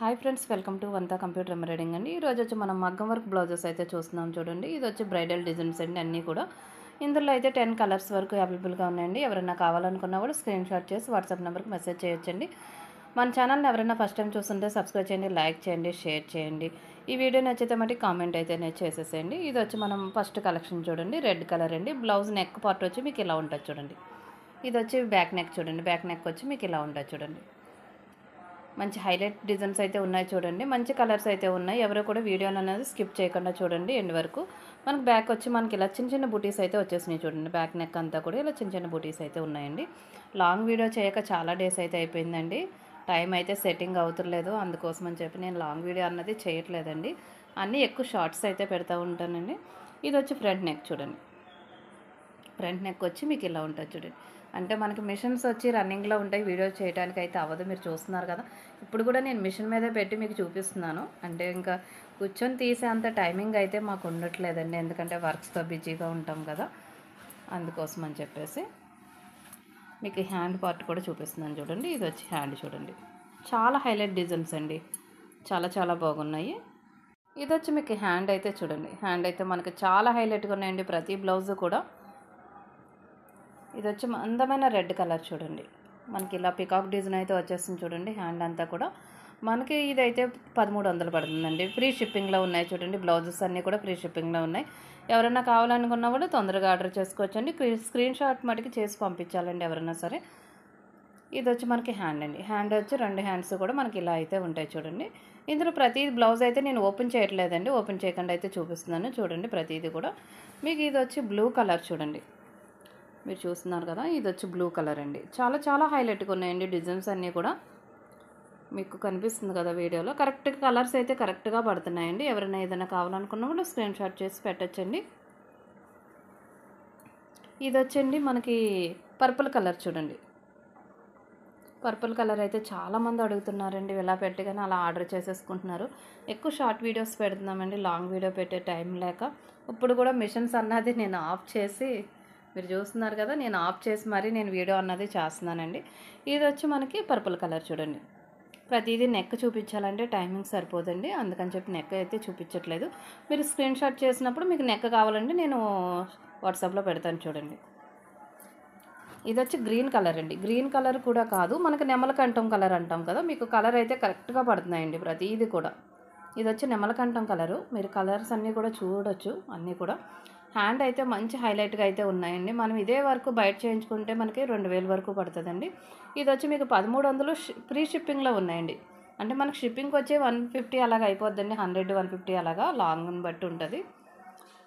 Hi friends, welcome to Vantha computer embroidering అండి. ఈరోజు వచ్చి మనం మగ్గం వర్క్ బ్లౌజెస్ అయితే చూస్తున్నాం చూడండి. ఇది వచ్చి బ్రైడల్ డిజైన్స్ అండి అన్నీ కూడా. ఇందులో అయితే 10 కలర్స్ వరకు అవైలబుల్గా ఉన్నాయండి. ఎవరైనా కావాలనుకున్నా కూడా స్క్రీన్ షాట్ చేసి వాట్సాప్ నెంబర్కి మెసేజ్ చేయొచ్చండి. మన ఛానల్ని ఎవరైనా ఫస్ట్ టైం చూస్తుంటే సబ్స్క్రైబ్ చేయండి, లైక్ చేయండి, షేర్ చేయండి. ఈ వీడియో నచ్చితే మట్టి కామెంట్ అయితే చేసేసేయండి. ఇది వచ్చి మనం ఫస్ట్ కలెక్షన్ చూడండి, రెడ్ కలర్ అండి. బ్లౌజ్ నెక్ పార్ట్ వచ్చి మీకు ఇలా ఉంటుంది చూడండి. ఇది వచ్చి బ్యాక్ నెక్ చూడండి. బ్యాక్ నెక్ వచ్చి మీకు ఇలా ఉంటుంది చూడండి. మంచి హైలైట్ డిజైన్స్ అయితే ఉన్నాయి చూడండి. మంచి కలర్స్ అయితే ఉన్నాయి. ఎవరో కూడా వీడియోని అనేది స్కిప్ చేయకుండా చూడండి ఎండ్ వరకు. మనకు బ్యాక్ వచ్చి మనకి ఇలా చిన్న చిన్న బూటీస్ అయితే వచ్చేసినాయి చూడండి. బ్యాక్ నెక్ అంతా కూడా ఇలా చిన్న చిన్న బూటీస్ అయితే ఉన్నాయండి. లాంగ్ వీడియో చేయక చాలా డేస్ అయితే అయిపోయిందండి. టైం అయితే సెట్టింగ్ అవుతులేదు, అందుకోసం అని చెప్పి నేను లాంగ్ వీడియో అన్నది చేయట్లేదండి. అన్నీ ఎక్కువ షార్ట్స్ అయితే పెడతా ఉంటానండి. ఇది వచ్చి ఫ్రంట్ నెక్ చూడండి. ఫ్రంట్ నెక్ వచ్చి మీకు ఇలా ఉంటుంది చూడండి. అంటే మనకి మిషన్స్ వచ్చి రన్నింగ్లో ఉంటాయి, వీడియో చేయడానికి అయితే అవ్వదు. మీరు చూస్తున్నారు కదా, ఇప్పుడు కూడా నేను మిషన్ మీదే పెట్టి మీకు చూపిస్తున్నాను. అంటే ఇంకా కూర్చొని తీసే అంత టైమింగ్ అయితే మాకు ఉండట్లేదండి, ఎందుకంటే వర్క్స్తో బిజీగా ఉంటాం కదా, అందుకోసం అని చెప్పేసి. మీకు హ్యాండ్ పార్ట్ కూడా చూపిస్తున్నాను చూడండి. ఇది వచ్చి హ్యాండ్ చూడండి. చాలా హైలైట్ డిజైన్స్ అండి, చాలా చాలా బాగున్నాయి. ఇది వచ్చి మీకు హ్యాండ్ అయితే చూడండి. హ్యాండ్ అయితే మనకి చాలా హైలైట్గా ఉన్నాయండి ప్రతి బ్లౌజ్ కూడా. ఇది వచ్చి అందమైన రెడ్ కలర్ చూడండి. మనకి ఇలా పికాక్ డిజైన్ అయితే వచ్చేస్తుంది చూడండి. హ్యాండ్ అంతా కూడా మనకి ఇదైతే 1300 పడుతుందండి. ఫ్రీ షిప్పింగ్లో ఉన్నాయి చూడండి. బ్లౌజెస్ అన్నీ కూడా ఫ్రీ షిప్పింగ్లో ఉన్నాయి. ఎవరైనా కావాలనుకున్నా కూడా తొందరగా ఆర్డర్ చేసుకోవచ్చండి. స్క్రీన్ షాట్ మటుకి చేసి పంపించాలండి ఎవరైనా సరే. ఇది వచ్చి మనకి హ్యాండ్ అండి. హ్యాండ్ వచ్చి 2 హ్యాండ్స్ కూడా మనకి ఇలా అయితే ఉంటాయి చూడండి. ఇందులో ప్రతి బ్లౌజ్ అయితే నేను ఓపెన్ చేయట్లేదండి, ఓపెన్ చేయకుండా అయితే చూపిస్తున్నాను చూడండి. ప్రతిదీ కూడా మీకు ఇది వచ్చి బ్లూ కలర్ చూడండి. మీరు చూస్తున్నారు కదా, ఇది వచ్చి బ్లూ కలర్ అండి. చాలా చాలా హైలైట్గా ఉన్నాయండి డిజైన్స్ అన్నీ కూడా. మీకు కనిపిస్తుంది కదా వీడియోలో. కరెక్ట్గా కలర్స్ అయితే కరెక్ట్గా పడుతున్నాయండి. ఎవరైనా ఏదైనా కావాలనుకున్నా కూడా స్క్రీన్ షాట్ చేసి పెట్టచ్చండి. ఇది వచ్చండి మనకి పర్పుల్ కలర్ చూడండి. పర్పుల్ కలర్ అయితే చాలామంది అడుగుతున్నారండి. ఇలా పెట్టగానే అలా ఆర్డర్ చేసేసుకుంటున్నారు. ఎక్కువ షార్ట్ వీడియోస్ పెడుతున్నామండి, లాంగ్ వీడియో పెట్టే టైం లేక. ఇప్పుడు కూడా మిషన్స్ అన్నది నేను ఆఫ్ చేసి, మీరు చూస్తున్నారు కదా, నేను ఆఫ్ చేసి మరీ నేను వీడియో అన్నది చేస్తున్నానండి. ఇది వచ్చి మనకి పర్పుల్ కలర్ చూడండి. ప్రతిదీ నెక్ చూపించాలంటే టైమింగ్ సరిపోదండి, అందుకని చెప్పి నెక్ అయితే చూపించట్లేదు. మీరు స్క్రీన్ షాట్ చేసినప్పుడు మీకు నెక్ కావాలంటే నేను వాట్సాప్లో పెడతాను చూడండి. ఇది వచ్చి గ్రీన్ కలర్ అండి. గ్రీన్ కలర్ కూడా కాదు, మనకి నెమలకంఠం కలర్ అంటాం కదా, మీకు కలర్ అయితే కరెక్ట్గా పడుతున్నాయండి ప్రతిదీ కూడా. ఇది వచ్చి నెమలకంఠం కలరు. మీరు కలర్స్ అన్నీ కూడా చూడొచ్చు అన్నీ కూడా. హ్యాండ్ అయితే మంచి హైలైట్గా అయితే ఉన్నాయండి. మనం ఇదే వరకు బయట చేయించుకుంటే మనకి 2000 వరకు పడుతుందండి. ఇది వచ్చి మీకు 1300 ఫ్రీ షిప్పింగ్లో ఉన్నాయండి. అంటే మనకి షిప్పింగ్కి వచ్చి 150 అలాగ అయిపోద్దండి. 100, 150 అలాగా లాంగ్ని బట్టి ఉంటుంది.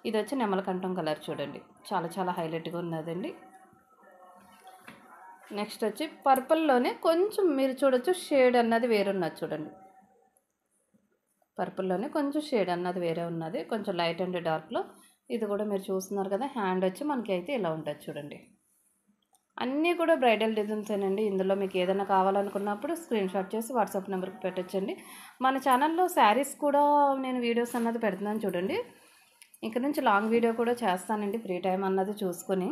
ఇది వచ్చి నెమలకంఠం కలర్ చూడండి. చాలా చాలా హైలైట్గా ఉన్నదండి. నెక్స్ట్ వచ్చి పర్పుల్లోనే కొంచెం మీరు చూడొచ్చు షేడ్ అన్నది వేరే ఉన్నది చూడండి. పర్పుల్లోనే కొంచెం షేడ్ అన్నది వేరే ఉన్నది, కొంచెం లైట్ అండ్ డార్క్లో. ఇది కూడా మీరు చూస్తున్నారు కదా. హ్యాండ్ వచ్చి మనకి అయితే ఇలా ఉంటుంది చూడండి. అన్నీ కూడా బ్రైడల్ డిజైన్స్ ఏనండి. ఇందులో మీకు ఏదైనా కావాలనుకున్నప్పుడు స్క్రీన్ షాట్ చేసి వాట్సాప్ నెంబర్కి పెట్టచ్చండి. మన ఛానల్లో శారీస్ కూడా నేను వీడియోస్ అన్నది పెడుతున్నాను చూడండి. ఇక్కడ నుంచి లాంగ్ వీడియో కూడా చేస్తానండి ఫ్రీ టైం అన్నది చూసుకొని.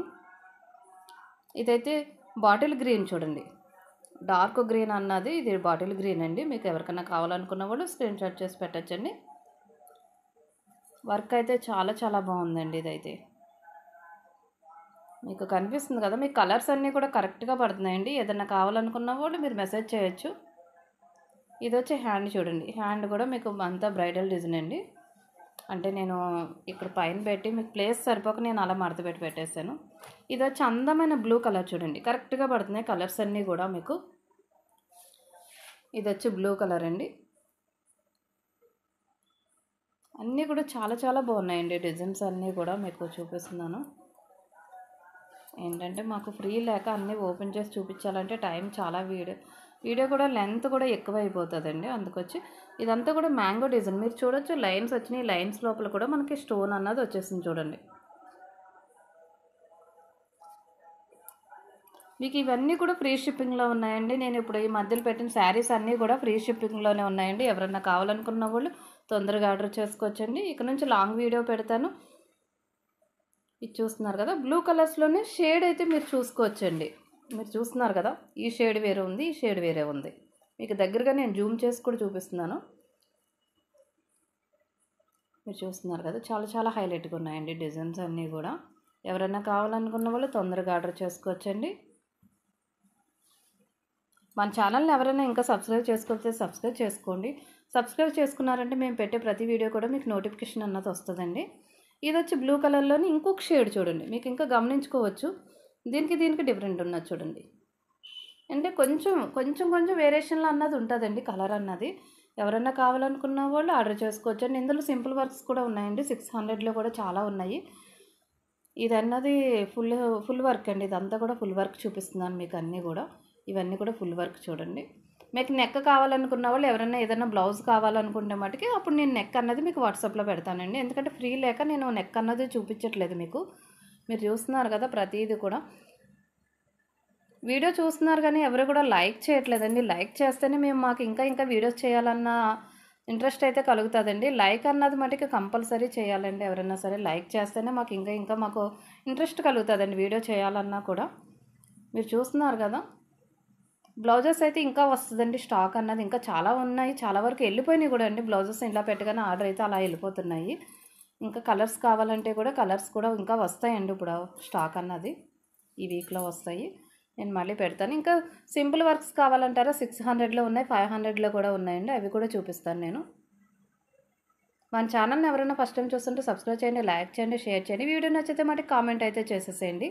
ఇదైతే బాటిల్ గ్రీన్ చూడండి. డార్క్ గ్రీన్ అన్నది ఇది బాటిల్ గ్రీన్ అండి. మీకు ఎవరికైనా కావాలనుకున్న కూడా స్క్రీన్ షాట్ చేసి పెట్టచ్చండి. వర్క్ అయితే చాలా చాలా బాగుందండి. ఇదైతే మీకు కనిపిస్తుంది కదా, మీకు కలర్స్ అన్నీ కూడా కరెక్ట్గా పడుతున్నాయండి. ఏదైనా కావాలనుకున్నా కూడా మీరు మెసేజ్ చేయొచ్చు. ఇది వచ్చి హ్యాండ్ చూడండి. హ్యాండ్ కూడా మీకు అంతా బ్రైడల్ డిజైన్ అండి. అంటే నేను ఇక్కడ పైన పెట్టి మీకు ప్లేస్ సరిపోక నేను అలా మడత పెట్టి పెట్టేశాను. ఇది వచ్చి అందమైన బ్లూ కలర్ చూడండి. కరెక్ట్గా పడుతున్నాయి కలర్స్ అన్నీ కూడా మీకు. ఇది వచ్చి బ్లూ కలర్ అండి. అన్నీ కూడా చాలా చాలా బాగున్నాయండి డిజైన్స్ అన్నీ కూడా మీకు చూపిస్తున్నాను. ఏంటంటే మాకు ఫ్రీ లేక అన్నీ ఓపెన్ చేసి చూపించాలంటే టైం చాలా వీడియో కూడా లెంత్ కూడా ఎక్కువ అయిపోతుందండి. అందుకొచ్చి ఇదంతా కూడా మ్యాంగో డిజైన్ మీరు చూడొచ్చు. లైన్స్ వచ్చినాయి, లైన్స్ లోపల కూడా మనకి స్టోన్ అన్నది వచ్చేసింది చూడండి. మీకు ఇవన్నీ కూడా ఫ్రీ షిప్పింగ్లో ఉన్నాయండి. నేను ఇప్పుడు ఈ మధ్యలో పెట్టిన శారీస్ అన్నీ కూడా ఫ్రీ షిప్పింగ్లోనే ఉన్నాయండి. ఎవరన్నా కావాలనుకున్న వాళ్ళు తొందరగా ఆర్డర్ చేసుకోవచ్చండి. ఇక నుంచి లాంగ్ వీడియో పెడతాను. ఇది చూస్తున్నారు కదా, బ్లూ కలర్స్లోనే షేడ్ అయితే మీరు చూసుకోవచ్చండి. మీరు చూస్తున్నారు కదా, ఈ షేడ్ వేరే ఉంది, ఈ షేడ్ వేరే ఉంది. మీకు దగ్గరగా నేను జూమ్ చేసి కూడా చూపిస్తున్నాను. మీరు చూస్తున్నారు కదా, చాలా చాలా హైలైట్గా ఉన్నాయండి డిజైన్స్ అన్నీ కూడా. ఎవరైనా కావాలనుకున్న వాళ్ళు తొందరగా ఆర్డర్ చేసుకోవచ్చండి. మన ఛానల్ని ఎవరైనా ఇంకా సబ్స్క్రైబ్ చేసుకోకపోతే సబ్స్క్రైబ్ చేసుకోండి. సబ్స్క్రైబ్ చేసుకున్నారంటే మేము పెట్టే ప్రతి వీడియో కూడా మీకు నోటిఫికేషన్ అన్నది వస్తుందండి. ఇది వచ్చి బ్లూ కలర్లోని ఇంకొక షేడ్ చూడండి, మీకు ఇంకా గమనించుకోవచ్చు. దీనికి డిఫరెంట్ ఉన్నది చూడండి. అంటే కొంచెం కొంచెం కొంచెం వేరియేషన్లో అన్నది ఉంటుందండి కలర్ అన్నది. ఎవరైనా కావాలనుకున్న వాళ్ళు ఆర్డర్ చేసుకోవచ్చు అండి. ఇందులో సింపుల్ వర్క్స్ కూడా ఉన్నాయండి. 600లో కూడా చాలా ఉన్నాయి. ఇది అన్నది ఫుల్ వర్క్ అండి. ఇదంతా కూడా ఫుల్ వర్క్ చూపిస్తున్నాను మీకు అన్నీ కూడా. ఇవన్నీ కూడా ఫుల్ వర్క్ చూడండి. మీకు నెక్ కావాలనుకున్న వాళ్ళు ఎవరైనా ఏదైనా బ్లౌజ్ కావాలనుకుంటే మటుకి అప్పుడు నేను నెక్ అన్నది మీకు వాట్సాప్లో పెడతానండి. ఎందుకంటే ఫ్రీ లేక నేను నెక్ అన్నది చూపించట్లేదు మీకు. మీరు చూస్తున్నారు కదా ప్రతిదీ కూడా. వీడియో చూస్తున్నారు కానీ ఎవరు కూడా లైక్ చేయట్లేదండి. లైక్ చేస్తేనే మేము మాకు ఇంకా వీడియోస్ చేయాలన్న ఇంట్రెస్ట్ అయితే కలుగుతుందండి. లైక్ అన్నది మటుకు కంపల్సరీ చేయాలండి. ఎవరైనా సరే లైక్ చేస్తేనే మాకు ఇంకా మాకు ఇంట్రెస్ట్ కలుగుతుందండి వీడియో చేయాలన్నా కూడా. మీరు చూస్తున్నారు కదా, బ్లౌజెస్ అయితే ఇంకా వస్తుందండి. స్టాక్ అన్నది ఇంకా చాలా ఉన్నాయి. చాలా వరకు వెళ్ళిపోయినాయి కూడా అండి. బ్లౌజెస్ ఇలా పెట్టగానే ఆర్డర్ అయితే అలా వెళ్ళిపోతున్నాయి. ఇంకా కలర్స్ కావాలంటే కూడా కలర్స్ కూడా ఇంకా వస్తాయండి. ఇప్పుడు స్టాక్ అన్నది ఈ వీక్లో వస్తాయి. నేను మళ్ళీ పెడతాను. ఇంకా సింపుల్ వర్క్స్ కావాలంటారా 600లో ఉన్నాయి, 500లో కూడా ఉన్నాయండి. అవి కూడా చూపిస్తాను నేను. మన ఛానల్ని ఎవరైనా ఫస్ట్ టైం చూస్తుంటే సబ్స్క్రైబ్ చేయండి, లైక్ చేయండి, షేర్ చేయండి. వీడియో నచ్చితే మటుకు కామెంట్ అయితే చేసేసేయండి.